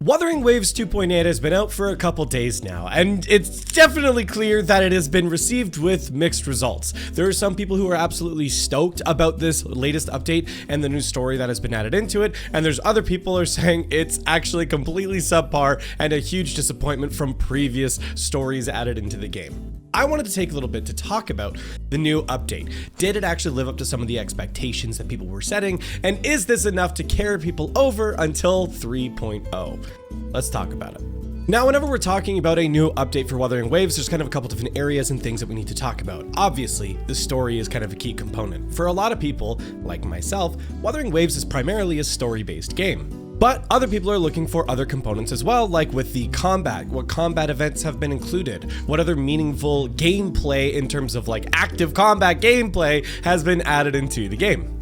Wuthering Waves 2.8 has been out for a couple days now, and it's definitely clear that it has been received with mixed results. There are some people who are absolutely stoked about this latest update and the new story that has been added into it, and there's other people who are saying it's actually completely subpar and a huge disappointment from previous stories added into the game. I wanted to take a little bit to talk about the new update. Did it actually live up to some of the expectations that people were setting? And is this enough to carry people over until 3.0? Let's talk about it. Now, whenever we're talking about a new update for Wuthering Waves, there's kind of a couple different areas and things that we need to talk about. Obviously, the story is kind of a key component. For a lot of people, like myself, Wuthering Waves is primarily a story-based game. But other people are looking for other components as well, like with the combat. What combat events have been included? What other meaningful gameplay in terms of like active combat gameplay has been added into the game?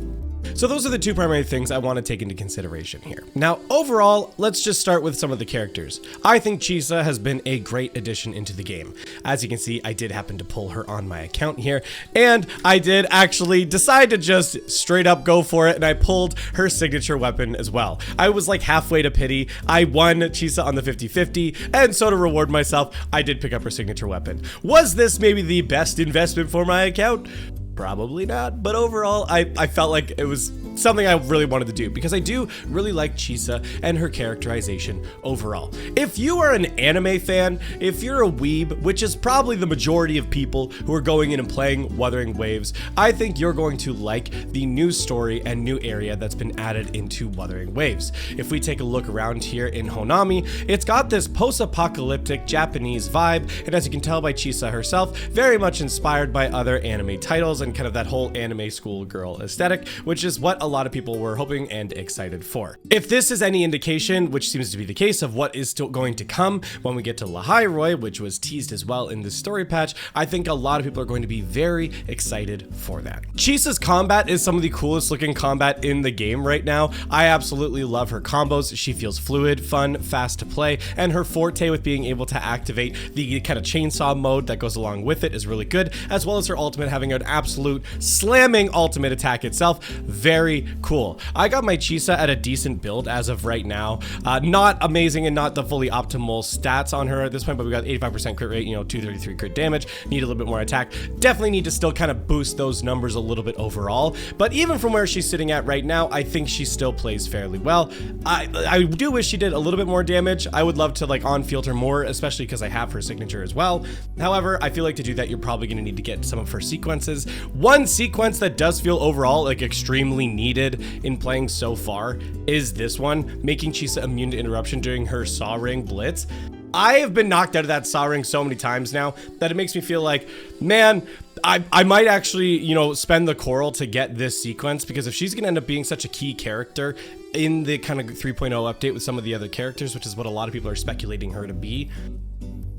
So those are the two primary things I want to take into consideration here. Now, overall, let's just start with some of the characters. I think Chisa has been a great addition into the game. As you can see, I did happen to pull her on my account here, and I did actually decide to just straight up go for it, and I pulled her signature weapon as well. I was like halfway to pity. I won Chisa on the 50-50, and so to reward myself, I did pick up her signature weapon. Was this maybe the best investment for my account? Probably not, but overall, I felt like it was something I really wanted to do because I do really like Chisa and her characterization overall. If you are an anime fan, if you're a weeb, which is probably the majority of people who are going in and playing Wuthering Waves, I think you're going to like the new story and new area that's been added into Wuthering Waves. If we take a look around here in Honami, it's got this post-apocalyptic Japanese vibe, and as you can tell by Chisa herself, very much inspired by other anime titles and kind of that whole anime schoolgirl aesthetic, which is what a lot of people were hoping and excited for. If this is any indication, which seems to be the case, of what is still going to come when we get to Lahai Roi, which was teased as well in this story patch, I think a lot of people are going to be very excited for that. Chisa's combat is some of the coolest looking combat in the game right now. I absolutely love her combos. She feels fluid, fun, fast to play, and her forte with being able to activate the kind of chainsaw mode that goes along with it is really good, as well as her ultimate having an absolute slamming ultimate attack itself. Very cool. I got my Chisa at a decent build as of right now. Not amazing and not the fully optimal stats on her at this point, but we got 85% crit rate, 233 crit damage, need a little bit more attack. Definitely need to still kind of boost those numbers a little bit overall, but even from where she's sitting at right now, I think she still plays fairly well. I do wish she did a little bit more damage. I would love to like on-field her more, especially because I have her signature as well. However, I feel like to do that, you're probably going to need to get some of her sequences. One sequence that does feel overall like extremely needed in playing so far is this one, making Chisa immune to interruption during her Saw Ring Blitz. I have been knocked out of that Saw Ring so many times now that it makes me feel like, man, I might actually, spend the coral to get this sequence, because if she's going to end up being such a key character in the kind of 3.0 update with some of the other characters, which is what a lot of people are speculating her to be,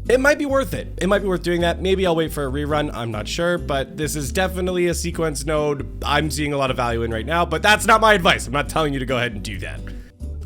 it might be worth it. It might be worth doing that. Maybe I'll wait for a rerun. I'm not sure, but this is definitely a sequence node I'm seeing a lot of value in right now, but that's not my advice. I'm not telling you to go ahead and do that.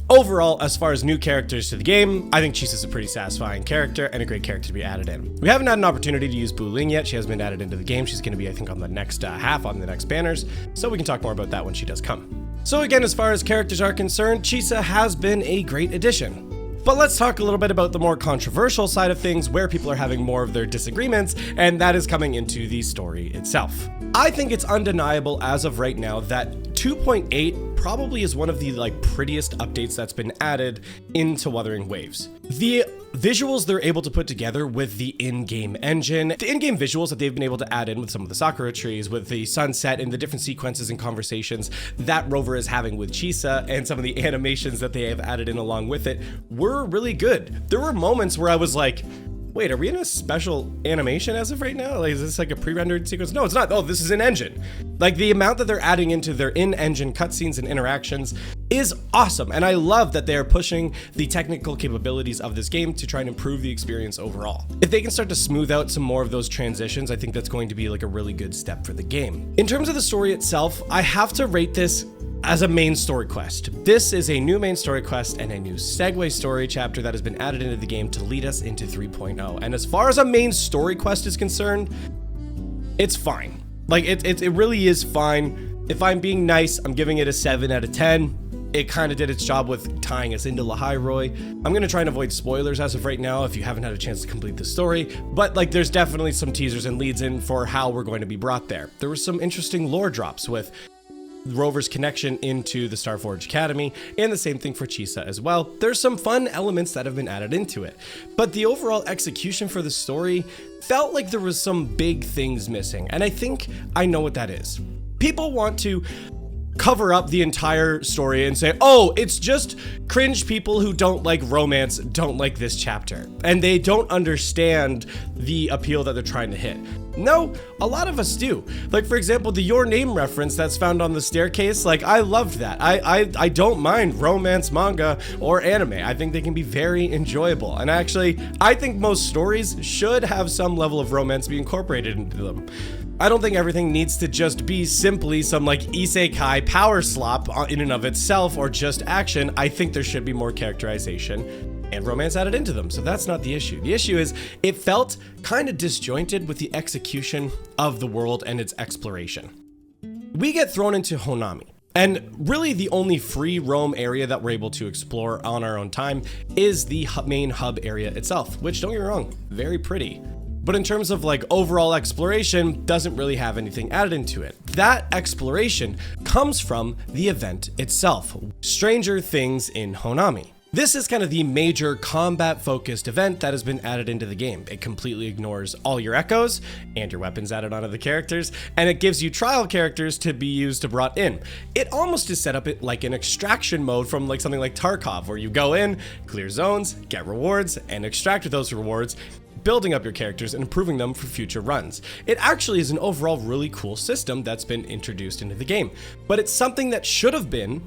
Overall, as far as new characters to the game, I think Chisa's a pretty satisfying character and a great character to be added in. We haven't had an opportunity to use Bu Ling yet. She hasn't been added into the game. She's going to be, I think, on the next half on the next banners, so we can talk more about that when she does come. So again, as far as characters are concerned, Chisa has been a great addition. But let's talk a little bit about the more controversial side of things, where people are having more of their disagreements, and that is coming into the story itself. I think it's undeniable as of right now that 2.8 probably is one of the prettiest updates that's been added into Wuthering Waves. The visuals they're able to put together with the in-game engine, the in-game visuals that they've been able to add in with some of the sakura trees, with the sunset and the different sequences and conversations that Rover is having with Chisa, and some of the animations that they have added in along with it were really good. There were moments where I was like, wait, are we in a special animation as of right now? Like, is this like a pre-rendered sequence? No, it's not. Oh, this is in engine. Like, the amount that they're adding into their in-engine cutscenes and interactions is awesome. And I love that they're pushing the technical capabilities of this game to try and improve the experience overall. If they can start to smooth out some more of those transitions, I think that's going to be like a really good step for the game. In terms of the story itself, I have to rate this as a main story quest. This is a new main story quest and a new segue story chapter that has been added into the game to lead us into 3.0. And as far as a main story quest is concerned, it's fine. Like, it really is fine. If I'm being nice, I'm giving it a 7 out of 10. It kind of did its job with tying us into Lahai Roi. I'm going to try and avoid spoilers as of right now if you haven't had a chance to complete the story, but like there's definitely some teasers and leads in for how we're going to be brought there. There were some interesting lore drops with Rover's connection into the Starforge Academy, and the same thing for Chisa as well. There's some fun elements that have been added into it, but the overall execution for the story felt like there was some big things missing, and I think I know what that is. People want to cover up the entire story and say, oh, it's just cringe people who don't like romance don't like this chapter, and they don't understand the appeal that they're trying to hit. No, a lot of us do. Like, for example, the Your Name reference that's found on the staircase, like, I loved that. I don't mind romance manga or anime. I think they can be very enjoyable. And actually, I think most stories should have some level of romance be incorporated into them. I don't think everything needs to just be simply some like isekai power slop in and of itself or just action. I think there should be more characterization and romance added into them. So that's not the issue. The issue is it felt kind of disjointed with the execution of the world and its exploration. We get thrown into Honami. And really the only free roam area that we're able to explore on our own time is the main hub area itself, which, don't get me wrong, very pretty. But in terms of like overall exploration, doesn't really have anything added into it. That exploration comes from the event itself, Stranger Things in Honami. This is kind of the major combat-focused event that has been added into the game. It completely ignores all your echoes and your weapons added onto the characters, and it gives you trial characters to be used to brought in. It almost is set up like an extraction mode from like something like Tarkov, where you go in, clear zones, get rewards, and extract those rewards, building up your characters and improving them for future runs. It actually is an overall really cool system that's been introduced into the game, but it's something that should have been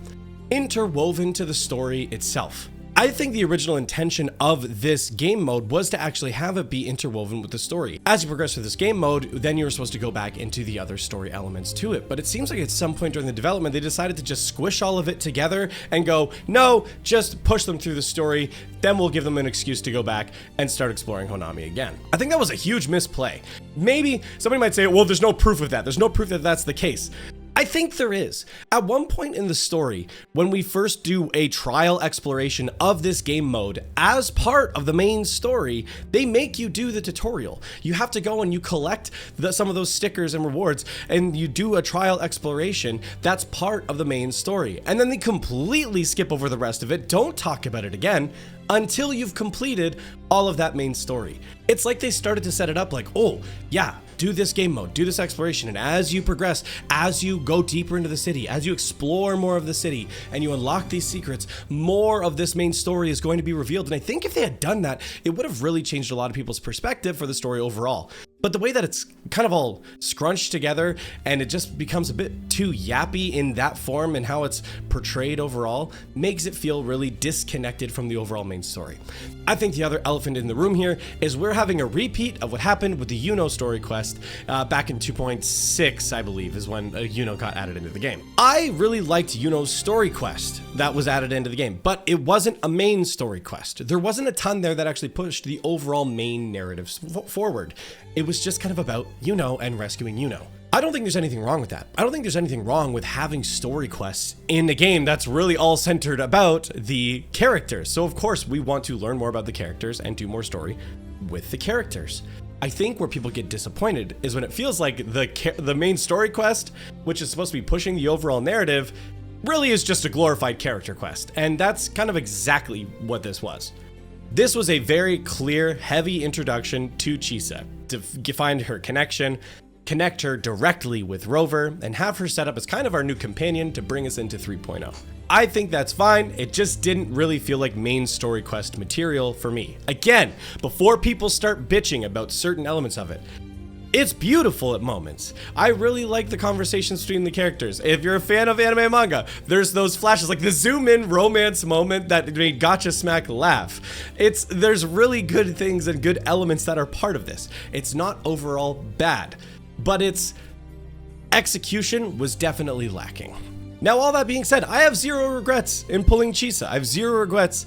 interwoven to the story itself. I think the original intention of this game mode was to actually have it be interwoven with the story. As you progress through this game mode, then you're supposed to go back into the other story elements to it. But it seems like at some point during the development, they decided to just squish all of it together and go, no, just push them through the story. Then we'll give them an excuse to go back and start exploring Honami again. I think that was a huge misplay. Maybe somebody might say, well, there's no proof of that. There's no proof that that's the case. I think there is. At one point in the story, when we first do a trial exploration of this game mode, as part of the main story, they make you do the tutorial. You have to go and you collect some of those stickers and rewards, and you do a trial exploration that's part of the main story. And then they completely skip over the rest of it, don't talk about it again, until you've completed all of that main story. It's like they started to set it up like, oh, yeah, do this game mode, do this exploration, and as you progress, as you go deeper into the city, as you explore more of the city, and you unlock these secrets, more of this main story is going to be revealed. And I think if they had done that, it would have really changed a lot of people's perspective for the story overall. But the way that it's kind of all scrunched together and it just becomes a bit too yappy in that form and how it's portrayed overall makes it feel really disconnected from the overall main story. I think the other elephant in the room here is we're having a repeat of what happened with the Yuno story quest back in 2.6, I believe, is when Yuno got added into the game. I really liked Yuno's story quest that was added into the game, but it wasn't a main story quest. There wasn't a ton there that actually pushed the overall main narrative forward. It was just kind of about Yuno and rescuing Yuno. I don't think there's anything wrong with that. I don't think there's anything wrong with having story quests in a game that's really all centered about the characters. So of course we want to learn more about the characters and do more story with the characters. I think where people get disappointed is when it feels like the main story quest, which is supposed to be pushing the overall narrative, really is just a glorified character quest. And that's kind of exactly what this was. This was a very clear, heavy introduction to Chisa, to find her connection, connect her directly with Rover, and have her set up as kind of our new companion to bring us into 3.0. I think that's fine, it just didn't really feel like main story quest material for me. Again, before people start bitching about certain elements of it, it's beautiful at moments. I really like the conversations between the characters. If you're a fan of anime and manga, there's those flashes, like the zoom in romance moment that made Gotcha Smack laugh. There's really good things and good elements that are part of this. It's not overall bad, but its execution was definitely lacking. Now, all that being said, I have zero regrets in pulling Chisa. I have zero regrets.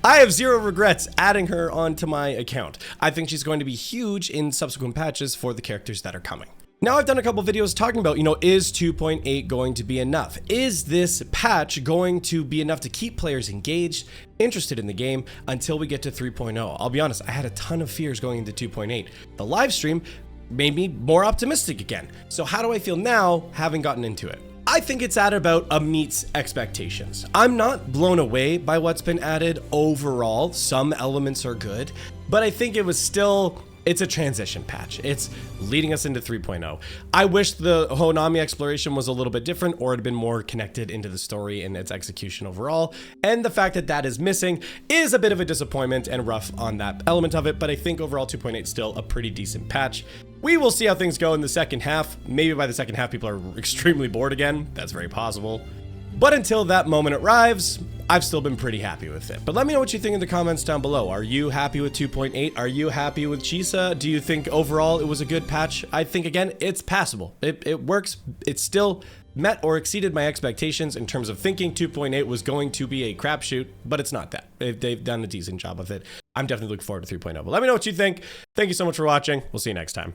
I have zero regrets adding her onto my account. I think she's going to be huge in subsequent patches for the characters that are coming. Now I've done a couple videos talking about, is 2.8 going to be enough? Is this patch going to be enough to keep players engaged, interested in the game until we get to 3.0? I'll be honest, I had a ton of fears going into 2.8. The live stream made me more optimistic again. So how do I feel now, having gotten into it? I think it's at about a meets expectations. I'm not blown away by what's been added overall. Some elements are good, but I think it was still... It's a transition patch. It's leading us into 3.0. I wish the Honami exploration was a little bit different or had been more connected into the story and its execution overall. And the fact that that is missing is a bit of a disappointment and rough on that element of it. But I think overall 2.8 is still a pretty decent patch. We will see how things go in the second half. Maybe by the second half, people are extremely bored again. That's very possible. But until that moment arrives, I've still been pretty happy with it. But let me know what you think in the comments down below. Are you happy with 2.8? Are you happy with Chisa? Do you think overall it was a good patch? I think, again, it's passable. It works. It still met or exceeded my expectations in terms of thinking 2.8 was going to be a crapshoot, but it's not that. They've done a decent job of it. I'm definitely looking forward to 3.0. But let me know what you think. Thank you so much for watching. We'll see you next time.